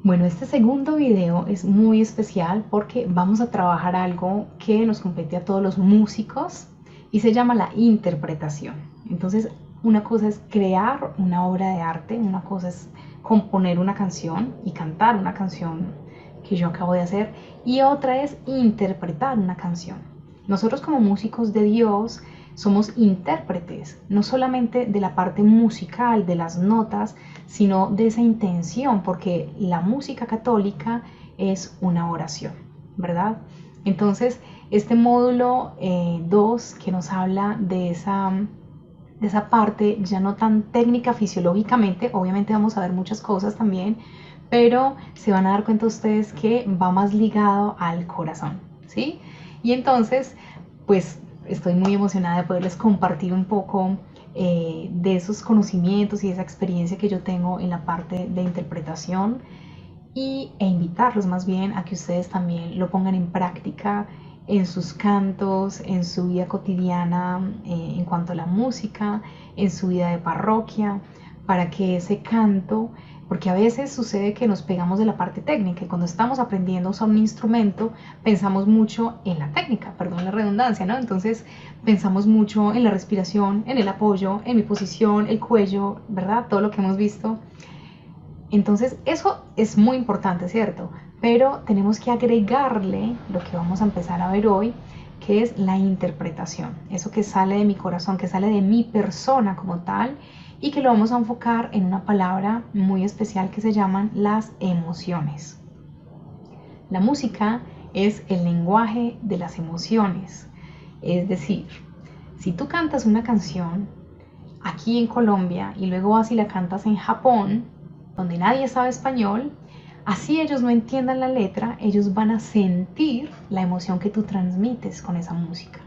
Bueno, este segundo video es muy especial porque vamos a trabajar algo que nos compete a todos los músicos y se llama la interpretación. Entonces, una cosa es crear una obra de arte, una cosa es componer una canción y cantar una canción que yo acabo de hacer, y otra es interpretar una canción. Nosotros como músicos de Dios somos intérpretes, no solamente de la parte musical, de las notas, sino de esa intención, porque la música católica es una oración, ¿verdad? Entonces, este módulo 2 que nos habla de esa parte ya no tan técnica fisiológicamente, obviamente vamos a ver muchas cosas también, pero se van a dar cuenta ustedes que va más ligado al corazón, ¿sí? Y entonces, pues estoy muy emocionada de poderles compartir un poco de esos conocimientos y esa experiencia que yo tengo en la parte de interpretación e invitarlos más bien a que ustedes también lo pongan en práctica en sus cantos, en su vida cotidiana, en cuanto a la música, en su vida de parroquia, para que ese canto, porque a veces sucede que nos pegamos de la parte técnica y cuando estamos aprendiendo a usar un instrumento pensamos mucho en la técnica, perdón la redundancia, ¿no? Entonces pensamos mucho en la respiración, en el apoyo, en mi posición, el cuello, ¿verdad? Todo lo que hemos visto. Entonces eso es muy importante, ¿cierto? Pero tenemos que agregarle lo que vamos a empezar a ver hoy, que es la interpretación. Eso que sale de mi corazón, que sale de mi persona como tal, y que lo vamos a enfocar en una palabra muy especial que se llaman las emociones. La música es el lenguaje de las emociones. Es decir, si tú cantas una canción aquí en Colombia y luego vas y la cantas en Japón, donde nadie sabe español, así ellos no entiendan la letra, ellos van a sentir la emoción que tú transmites con esa música.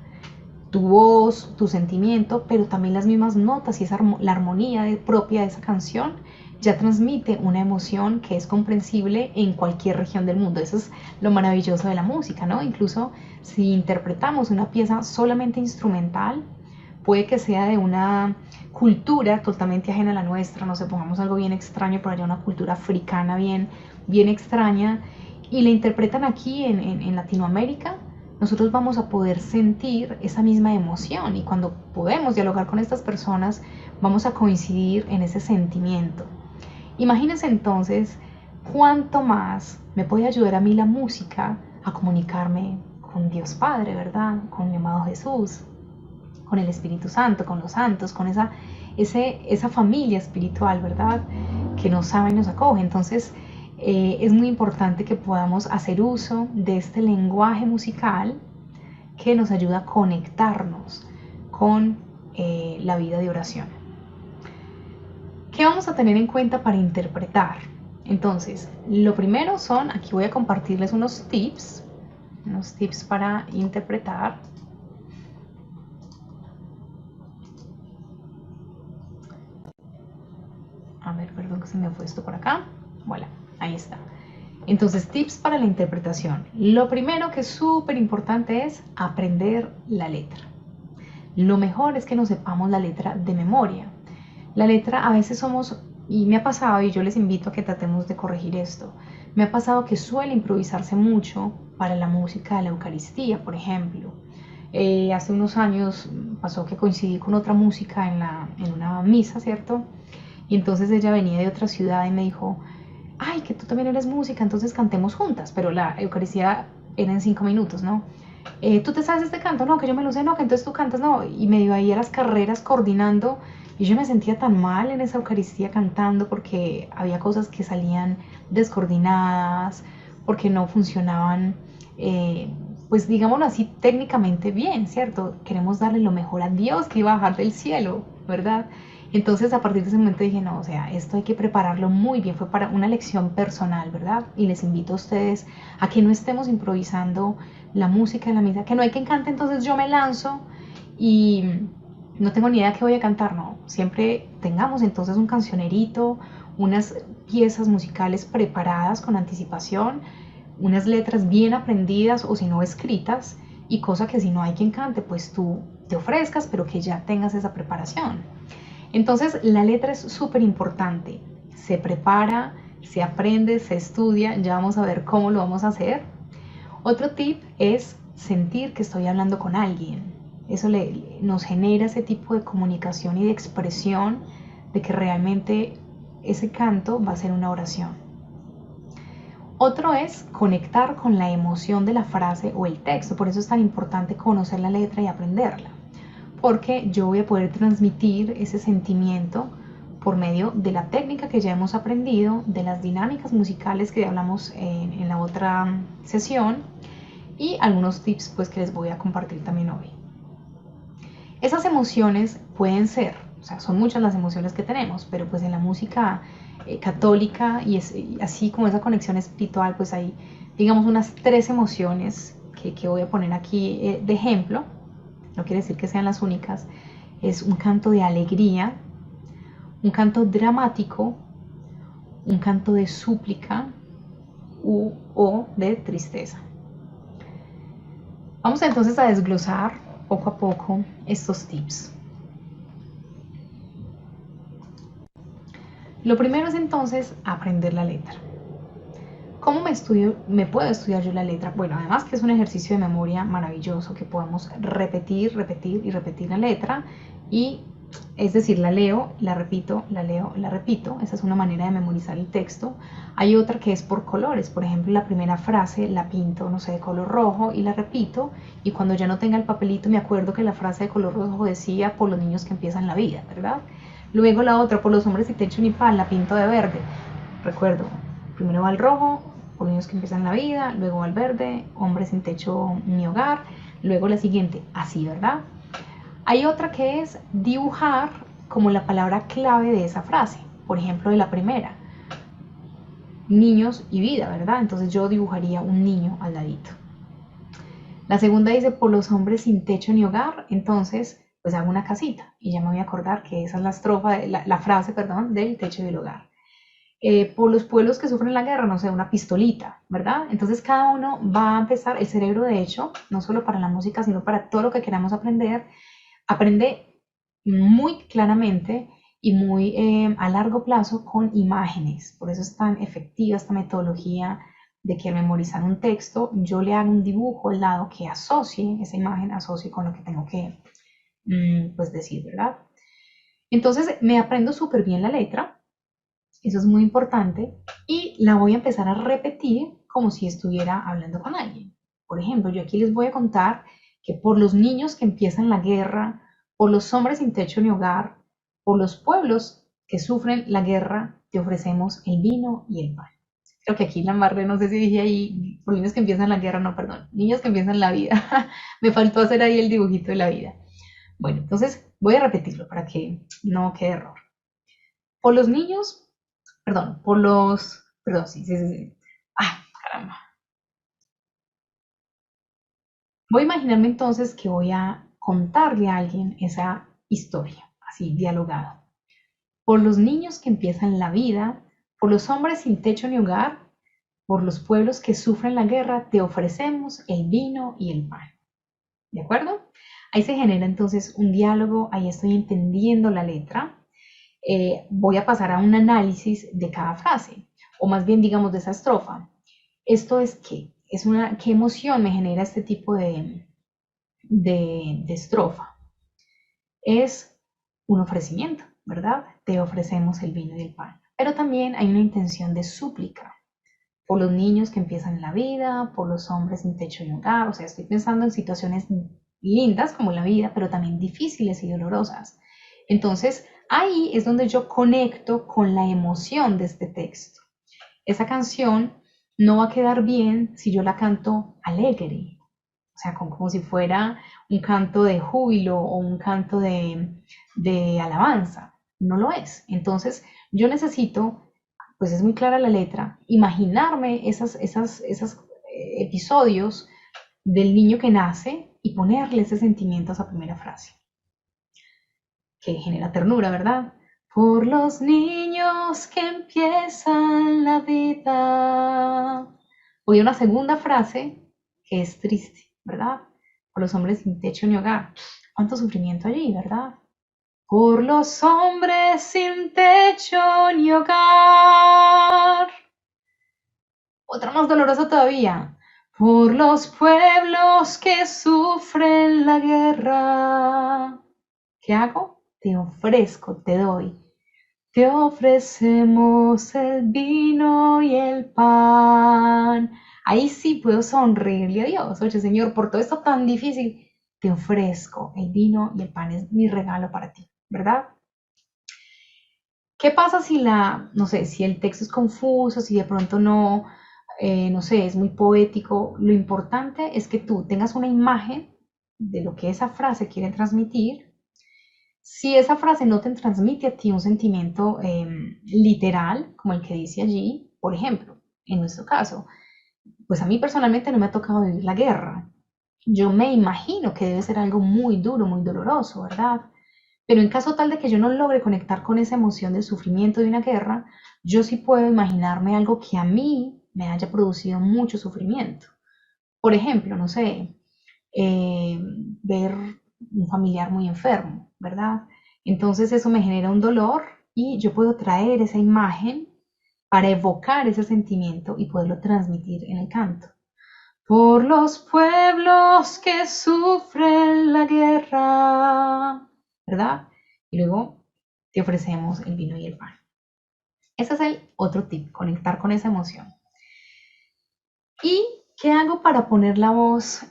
Tu voz, tu sentimiento, pero también las mismas notas y la armonía propia de esa canción ya transmite una emoción que es comprensible en cualquier región del mundo. Eso es lo maravilloso de la música, ¿no? Incluso si interpretamos una pieza solamente instrumental, puede que sea de una cultura totalmente ajena a la nuestra, no sé, pongamos algo bien extraño por allá, una cultura africana bien extraña, y la interpretan aquí en Latinoamérica, nosotros vamos a poder sentir esa misma emoción y cuando podemos dialogar con estas personas vamos a coincidir en ese sentimiento. Imagínense entonces cuánto más me puede ayudar a mí la música a comunicarme con Dios Padre, ¿verdad? Con mi amado Jesús, con el Espíritu Santo, con los santos, con esa familia espiritual, ¿verdad? Que nos ama y nos acoge. Entonces, es muy importante que podamos hacer uso de este lenguaje musical que nos ayuda a conectarnos con la vida de oración. ¿Qué vamos a tener en cuenta para interpretar? Entonces, lo primero son, aquí voy a compartirles unos tips para interpretar. A ver, perdón que se me fue esto por acá. Voilà, ahí está. Entonces, tips para la interpretación. Lo primero que es súper importante es aprender la letra. Lo mejor es que nos sepamos la letra de memoria. La letra a veces somos, y me ha pasado, y yo les invito a que tratemos de corregir esto, me ha pasado que suele improvisarse mucho para la música de la Eucaristía, por ejemplo. Hace unos años pasó que coincidí con otra música en una misa, ¿cierto? Y entonces ella venía de otra ciudad y me dijo, ay, que tú también eres música, entonces cantemos juntas, pero la Eucaristía era en 5 minutos, ¿no? ¿Tú te sabes este canto? No, que yo me lo sé, no, que entonces tú cantas, no. Y me dio ahí a las carreras coordinando y yo me sentía tan mal en esa Eucaristía cantando porque había cosas que salían descoordinadas, porque no funcionaban, pues digámoslo así, técnicamente bien, ¿cierto? Queremos darle lo mejor a Dios que iba a bajar del cielo, ¿verdad? Entonces a partir de ese momento dije, no, o sea, esto hay que prepararlo muy bien, fue para una lección personal, ¿verdad? Y les invito a ustedes a que no estemos improvisando la música de la misa, que no hay quien cante, entonces yo me lanzo y no tengo ni idea qué voy a cantar, no, siempre tengamos entonces un cancionerito, unas piezas musicales preparadas con anticipación, unas letras bien aprendidas o si no escritas, y cosa que si no hay quien cante, pues tú te ofrezcas, pero que ya tengas esa preparación. Entonces la letra es súper importante, se prepara, se aprende, se estudia, ya vamos a ver cómo lo vamos a hacer. Otro tip es sentir que estoy hablando con alguien. Eso nos genera ese tipo de comunicación y de expresión de que realmente ese canto va a ser una oración. Otro es conectar con la emoción de la frase o el texto. Por eso es tan importante conocer la letra y aprenderla. Porque yo voy a poder transmitir ese sentimiento por medio de la técnica que ya hemos aprendido, de las dinámicas musicales que hablamos en la otra sesión y algunos tips pues que les voy a compartir también hoy. Esas emociones pueden ser, o sea, son muchas las emociones que tenemos, pero pues en la música católica y así como esa conexión espiritual, pues hay, digamos, unas 3 emociones que voy a poner aquí de ejemplo. No quiere decir que sean las únicas. Es un canto de alegría, un canto dramático, un canto de súplica o de tristeza. Vamos entonces a desglosar poco a poco estos tips. Lo primero es entonces aprender la letra. ¿Cómo me puedo estudiar yo la letra? Bueno, además que es un ejercicio de memoria maravilloso que podemos repetir, repetir y repetir la letra y es decir, la leo, la repito, la leo, la repito. Esa es una manera de memorizar el texto. Hay otra que es por colores. Por ejemplo, la primera frase la pinto, no sé, de color rojo y la repito. Y cuando ya no tenga el papelito me acuerdo que la frase de color rojo decía por los niños que empiezan la vida, ¿verdad? Luego la otra, por los hombres sin techo ni pan, la pinto de verde. Recuerdo, primero va el rojo, por los niños que empiezan la vida, luego va el verde, hombres sin techo ni hogar. Luego la siguiente, así, ¿verdad? Hay otra que es dibujar como la palabra clave de esa frase. Por ejemplo, de la primera, niños y vida, ¿verdad? Entonces yo dibujaría un niño al ladito. La segunda dice por los hombres sin techo ni hogar, entonces pues hago una casita y ya me voy a acordar que esa es la estrofa, la frase, perdón, del techo y del hogar. Por los pueblos que sufren la guerra, no sé, una pistolita, ¿verdad? Entonces cada uno va a empezar, el cerebro de hecho, no solo para la música, sino para todo lo que queramos aprender, aprende muy claramente y muy a largo plazo con imágenes. Por eso es tan efectiva esta metodología de que al memorizar un texto yo le hago un dibujo al lado que asocie esa imagen, asocie con lo que tengo que pues decir, ¿verdad? Entonces me aprendo súper bien la letra, eso es muy importante, y la voy a empezar a repetir como si estuviera hablando con alguien. Por ejemplo, yo aquí les voy a contar que por los niños que empiezan la guerra, por los hombres sin techo ni hogar, por los pueblos que sufren la guerra, te ofrecemos el vino y el pan. Creo que aquí la embarré, no sé si dije ahí, por niños que empiezan la guerra, no, perdón, niños que empiezan la vida. Me faltó hacer ahí el dibujito de la vida. Bueno, entonces voy a repetirlo para que no quede error. Por los niños, perdón, perdón, sí. Ay, caramba. Voy a imaginarme entonces que voy a contarle a alguien esa historia, así dialogada. Por los niños que empiezan la vida, por los hombres sin techo ni hogar, por los pueblos que sufren la guerra, te ofrecemos el vino y el pan. ¿De acuerdo? Ahí se genera entonces un diálogo, ahí estoy entendiendo la letra. Voy a pasar a un análisis de cada frase, o más bien digamos de esa estrofa. ¿Esto es qué? ¿Qué emoción me genera este tipo de estrofa? Es un ofrecimiento, ¿verdad? Te ofrecemos el vino y el pan. Pero también hay una intención de súplica por los niños que empiezan la vida, por los hombres sin techo ni hogar. O sea, estoy pensando en situaciones lindas como la vida, pero también difíciles y dolorosas. Entonces, ahí es donde yo conecto con la emoción de este texto. Esa canción no va a quedar bien si yo la canto alegre, o sea, como si fuera un canto de júbilo o un canto de alabanza. No lo es. Entonces, yo necesito, pues es muy clara la letra, imaginarme esos episodios del niño que nace y ponerle ese sentimiento a esa primera frase, que genera ternura, ¿verdad? Por los niños que empiezan la vida. Voy a una segunda frase que es triste, ¿verdad? Por los hombres sin techo ni hogar. ¿Cuánto sufrimiento allí, verdad? por los hombres sin techo ni hogar. Otra más dolorosa todavía, por los pueblos que sufren la guerra. ¿Qué hago? Te ofrezco, te doy. Te ofrecemos el vino y el pan. Ahí sí puedo sonreírle a Dios. Oye, Señor, por todo esto tan difícil, te ofrezco el vino y el pan. Es mi regalo para ti, ¿verdad? ¿Qué pasa si no sé, si el texto es confuso, si de pronto no, no sé, es muy poético? Lo importante es que tú tengas una imagen de lo que esa frase quiere transmitir. Si esa frase no te transmite a ti un sentimiento literal, como el que dice allí, por ejemplo, en nuestro caso, pues a mí personalmente no me ha tocado vivir la guerra. Yo me imagino que debe ser algo muy duro, muy doloroso, ¿verdad? Pero en caso tal de que yo no logre conectar con esa emoción del sufrimiento de una guerra, yo sí puedo imaginarme algo que a mí me haya producido mucho sufrimiento. Por ejemplo, no sé, eh, ver un familiar muy enfermo, ¿verdad? Entonces eso me genera un dolor y yo puedo traer esa imagen para evocar ese sentimiento y poderlo transmitir en el canto. Por los pueblos que sufren la guerra, ¿verdad? Y luego te ofrecemos el vino y el pan. Ese es el otro tip, conectar con esa emoción. ¿Y qué hago para poner la voz,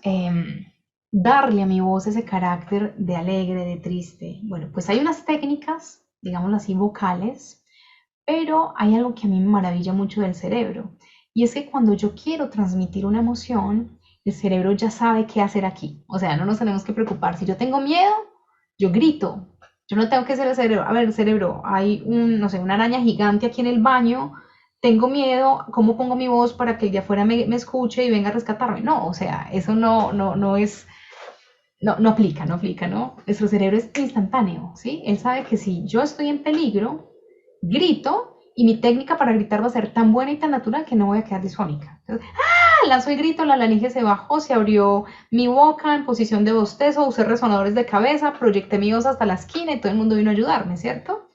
darle a mi voz ese carácter de alegre, de triste? Bueno, pues hay unas técnicas, digámoslo así, vocales, pero hay algo que a mí me maravilla mucho del cerebro, y es que cuando yo quiero transmitir una emoción, el cerebro ya sabe qué hacer aquí. O sea, no nos tenemos que preocupar. Si yo tengo miedo, yo grito. Yo no tengo que ser el cerebro. A ver, cerebro, hay no sé, una araña gigante aquí en el baño. Tengo miedo. ¿Cómo pongo mi voz para que el de afuera me escuche y venga a rescatarme? No, o sea, eso no es, no aplica, no aplica, ¿no? Nuestro cerebro es instantáneo, ¿sí? Él sabe que si yo estoy en peligro, grito y mi técnica para gritar va a ser tan buena y tan natural que no voy a quedar disfónica. Entonces, lanzó el grito, la laringe se bajó, se abrió mi boca en posición de bostezo, usé resonadores de cabeza, proyecté mi voz hasta la esquina y todo el mundo vino a ayudarme, ¿cierto?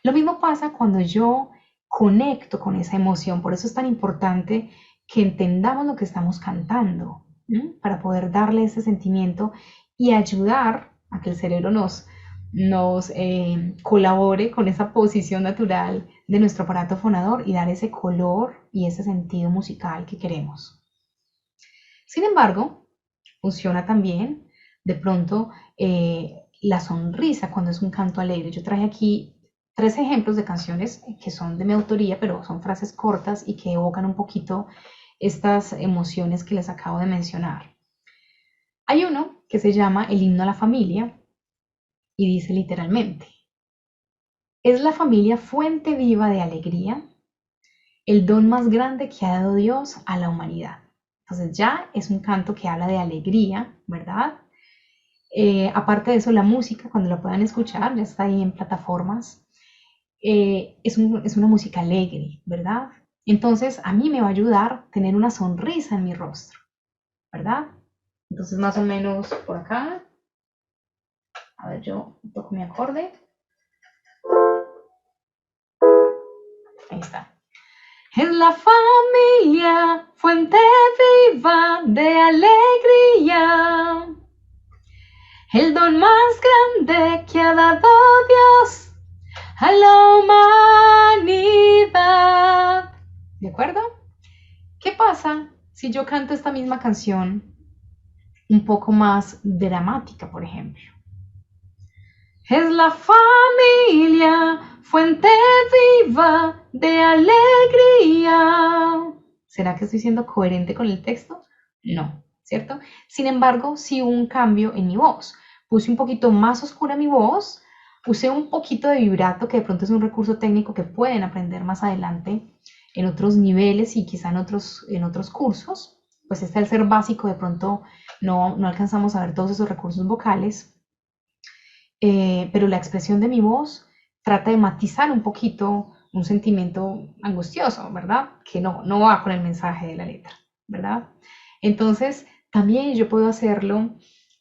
Lo mismo pasa cuando yo conecto con esa emoción, por eso es tan importante que entendamos lo que estamos cantando, ¿m? Para poder darle ese sentimiento y ayudar a que el cerebro nos colabore con esa posición natural de nuestro aparato fonador y dar ese color y ese sentido musical que queremos. Sin embargo, funciona también de pronto la sonrisa cuando es un canto alegre. Yo traje aquí 3 ejemplos de canciones que son de mi autoría, pero son frases cortas y que evocan un poquito estas emociones que les acabo de mencionar. Hay uno que se llama El himno a la familia y dice literalmente, es la familia fuente viva de alegría, el don más grande que ha dado Dios a la humanidad. Entonces ya es un canto que habla de alegría, ¿verdad? Aparte de eso, la música, cuando la puedan escuchar, ya está ahí en plataformas, es una música alegre, ¿verdad? Entonces a mí me va a ayudar a tener una sonrisa en mi rostro, ¿verdad? Entonces más o menos por acá, a ver, yo toco mi acorde, ahí está. Es la familia, fuente viva de alegría, el don más grande que ha dado Dios a la humanidad. ¿De acuerdo? ¿Qué pasa si yo canto esta misma canción un poco más dramática, por ejemplo? Es la familia, fuente viva de alegría. ¿Será que estoy siendo coherente con el texto? No, ¿cierto? Sin embargo, sí hubo un cambio en mi voz. Puse un poquito más oscura mi voz, usé un poquito de vibrato, que de pronto es un recurso técnico que pueden aprender más adelante en otros niveles y quizá en otros cursos. Pues este al ser básico de pronto no alcanzamos a ver todos esos recursos vocales, pero la expresión de mi voz trata de matizar un poquito un sentimiento angustioso, ¿verdad? Que no va con el mensaje de la letra, ¿verdad? Entonces, también yo puedo hacerlo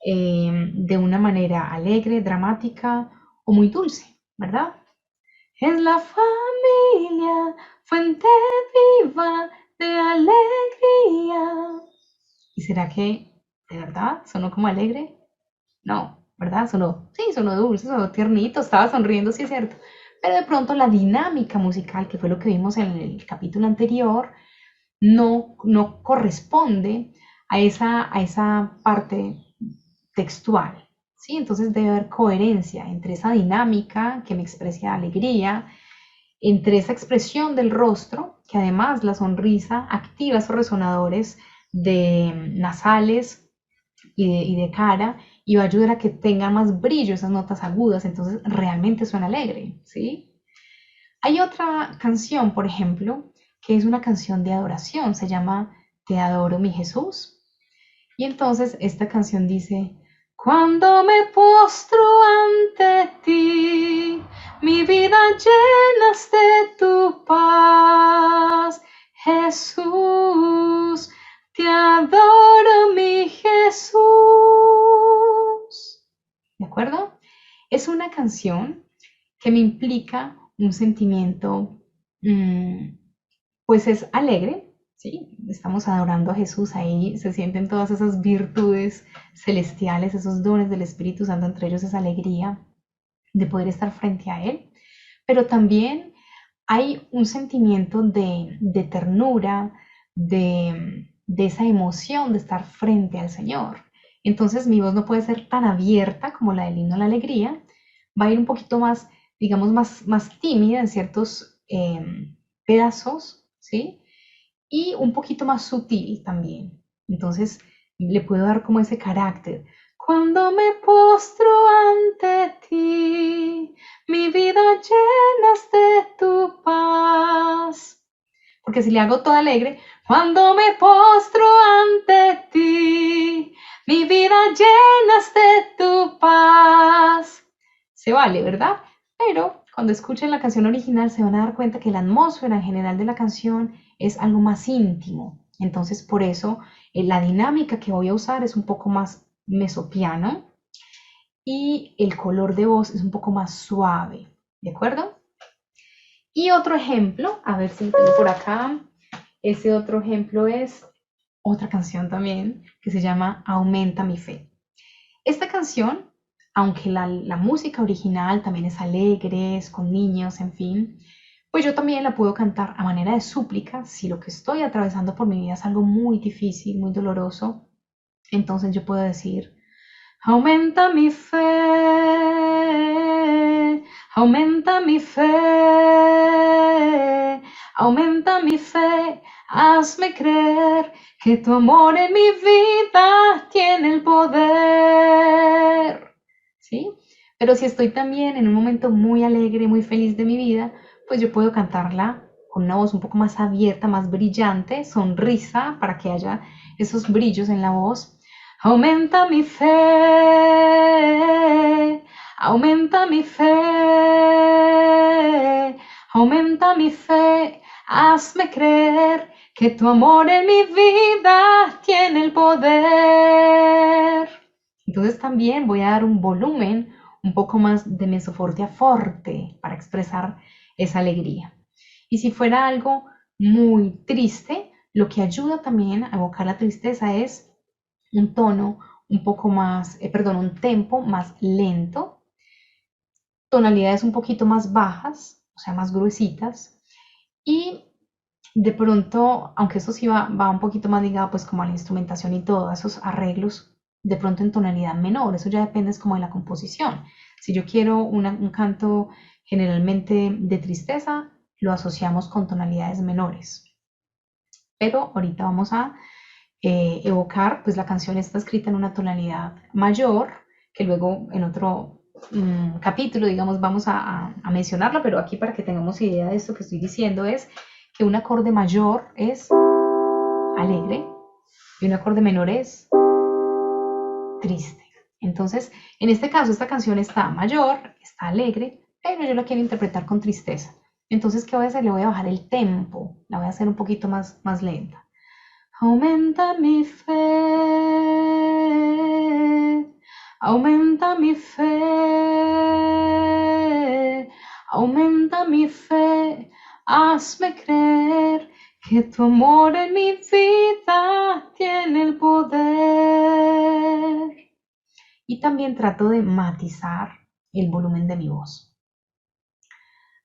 de una manera alegre, dramática o muy dulce, ¿verdad? Es la familia, fuente viva de alegría. ¿Y será que de verdad sonó como alegre? No, ¿verdad? Sonó dulce, sonó tiernito, estaba sonriendo, sí es cierto. Pero de pronto la dinámica musical, que fue lo que vimos en el capítulo anterior, no corresponde a esa parte textual, ¿sí? Entonces debe haber coherencia entre esa dinámica que me expresa alegría, entre esa expresión del rostro, que además la sonrisa activa esos resonadores de nasales y de cara y va a ayudar a que tenga más brillo esas notas agudas, entonces realmente suena alegre, ¿sí? Hay otra canción, por ejemplo, que es una canción de adoración, se llama Te adoro mi Jesús. Y entonces esta canción dice, cuando me postro ante ti, mi vida llenas de tu paz, Jesús, te adoro mi Jesús. ¿De acuerdo? Es una canción que me implica un sentimiento, pues es alegre, ¿sí? Estamos adorando a Jesús, ahí se sienten todas esas virtudes celestiales, esos dones del Espíritu Santo, entre ellos esa alegría de poder estar frente a Él, pero también hay un sentimiento de ternura, de esa emoción de estar frente al Señor. Entonces mi voz no puede ser tan abierta como la del himno a la alegría, va a ir un poquito más, digamos, más tímida en ciertos pedazos, ¿sí? Y un poquito más sutil también. Entonces le puedo dar como ese carácter. Cuando me postro ante ti, mi vida llenas de tu paz. Porque si le hago todo alegre, cuando me postro ante ti, mi vida llenas de tu paz. Se vale, ¿verdad? Pero cuando escuchen la canción original se van a dar cuenta que la atmósfera en general de la canción es algo más íntimo. Entonces, por eso la dinámica que voy a usar es un poco más mesopiano y el color de voz es un poco más suave. ¿De acuerdo? Y otro ejemplo, a ver si lo tengo por acá. Ese otro ejemplo es otra canción también que se llama Aumenta mi fe. Esta canción, aunque la música original también es alegre, es con niños, en fin, pues yo también la puedo cantar a manera de súplica si lo que estoy atravesando por mi vida es algo muy difícil, muy doloroso. Entonces yo puedo decir, aumenta mi fe, aumenta mi fe, aumenta mi fe, hazme creer que tu amor en mi vida tiene el poder. ¿Sí? Pero si estoy también en un momento muy alegre, muy feliz de mi vida, pues yo puedo cantarla con una voz un poco más abierta, más brillante, sonrisa, para que haya esos brillos en la voz. Aumenta mi fe, aumenta mi fe, aumenta mi fe, hazme creer que tu amor en mi vida tiene el poder. Entonces también voy a dar un volumen un poco más de mesoforte a forte para expresar esa alegría. Y si fuera algo muy triste, lo que ayuda también a evocar la tristeza es un tono un poco más, perdón, un tempo más lento, tonalidades un poquito más bajas, o sea, más gruesitas, y de pronto, aunque eso sí va un poquito más ligado pues como a la instrumentación y todos esos arreglos, de pronto en tonalidad menor, eso ya depende como de la composición. Si yo quiero un canto generalmente de tristeza, lo asociamos con tonalidades menores. Pero ahorita vamos a evocar, pues la canción está escrita en una tonalidad mayor, que luego en otro capítulo, digamos, vamos a mencionarla, pero aquí para que tengamos idea de esto que estoy diciendo es que un acorde mayor es alegre y un acorde menor es triste. Entonces, en este caso, esta canción está mayor, está alegre, pero yo la quiero interpretar con tristeza. Entonces, ¿qué voy a hacer? Le voy a bajar el tempo, la voy a hacer un poquito más lenta. Aumenta mi fe, Aumenta mi fe, aumenta mi fe, hazme creer que tu amor en mi vida tiene el poder. Y también trato de matizar el volumen de mi voz.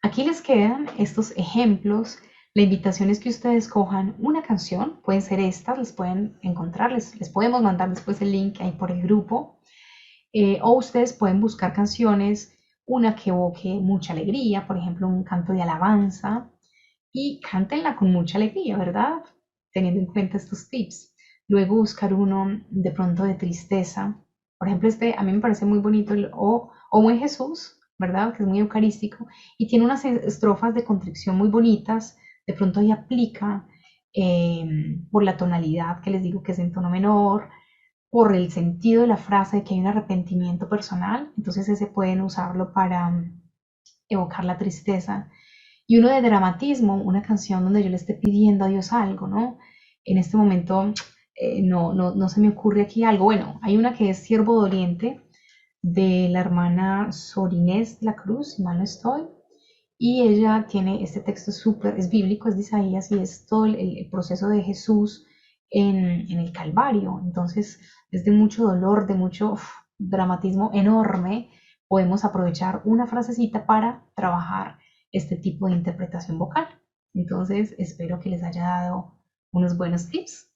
Aquí les quedan estos ejemplos. La invitación es que ustedes cojan una canción, pueden ser estas, les pueden encontrar, les podemos mandar después el link ahí por el grupo, o ustedes pueden buscar canciones, una que evoque mucha alegría, por ejemplo, un canto de alabanza, y cántenla con mucha alegría, ¿verdad? Teniendo en cuenta estos tips. Luego buscar uno de pronto de tristeza. Por ejemplo, este a mí me parece muy bonito el O Buen Jesús, ¿verdad? Que es muy eucarístico y tiene unas estrofas de contrición muy bonitas. De pronto ahí aplica por la tonalidad que les digo que es en tono menor, por el sentido de la frase de que hay un arrepentimiento personal. Entonces ese pueden usarlo para evocar la tristeza. Y uno de dramatismo, una canción donde yo le esté pidiendo a Dios algo, ¿no? En este momento no se me ocurre aquí algo. Bueno, hay una que es Siervo Doliente de la hermana Sorinés de la Cruz, si mal no estoy, y ella tiene este texto súper, es bíblico, es de Isaías y es todo el proceso de Jesús en el Calvario. Entonces, es de mucho dolor, de mucho dramatismo enorme. Podemos aprovechar una frasecita para trabajar este tipo de interpretación vocal. Entonces, espero que les haya dado unos buenos tips.